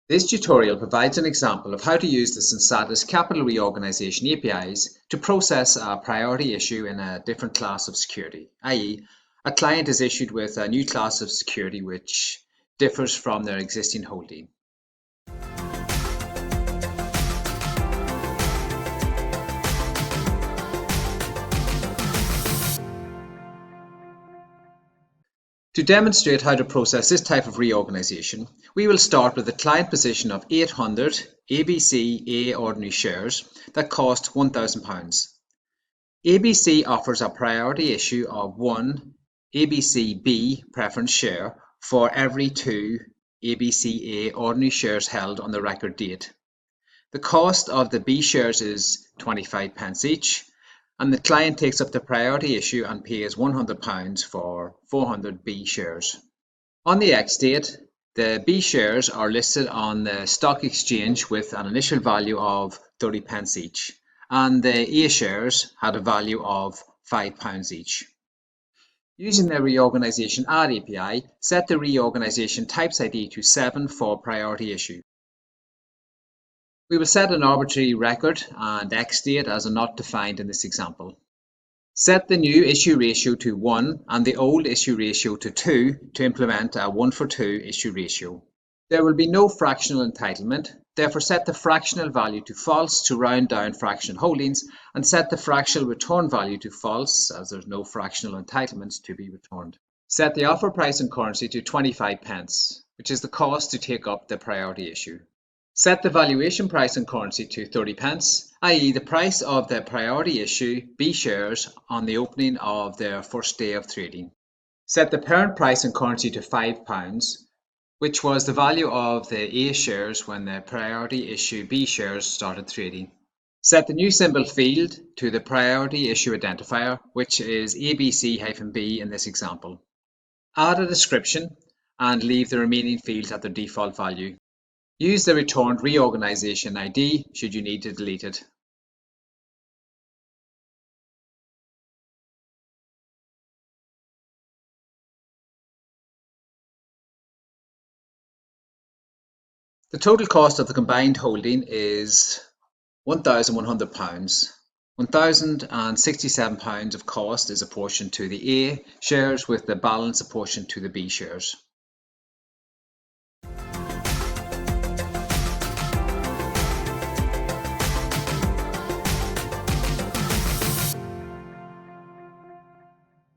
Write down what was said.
This tutorial provides an example of how to use the Sensatus Capital Reorganisation APIs to process a priority issue in a different class of security, i.e. a client is issued with a new class of security which differs from their existing holding. To demonstrate how to process this type of reorganization, we will start with a client position of 800 ABC A ordinary shares that cost £1,000. ABC offers a priority issue of 1 ABC B preference share for every 2 ABC A ordinary shares held on the record date. The cost of the B shares is 25 pence each, and the client takes up the priority issue and pays £100 for 400 B shares. On the ex-date, the B shares are listed on the stock exchange with an initial value of 30 pence each, and the A shares had a value of £5 each. Using the Reorganisation Add API, set the reorganisation types ID to 7 for priority issue. We will set an arbitrary record and ex-date as are not defined in this example. Set the new issue ratio to 1 and the old issue ratio to 2 to implement a 1:2 issue ratio. There will be no fractional entitlement, therefore set the fractional value to false to round down fractional holdings, and set the fractional return value to false as there's no fractional entitlements to be returned. Set the offer price and currency to 25 pence, which is the cost to take up the priority issue. Set the valuation price and currency to 30 pence, i.e. the price of the priority issue B shares on the opening of their first day of trading. Set the parent price and currency to £5, which was the value of the A shares when the priority issue B shares started trading. Set the new symbol field to the priority issue identifier, which is ABC-B in this example. Add a description and leave the remaining fields at their default value. Use the returned reorganisation ID should you need to delete it. The total cost of the combined holding is £1,100. £1,067 of cost is apportioned to the A shares with the balance apportioned to the B shares.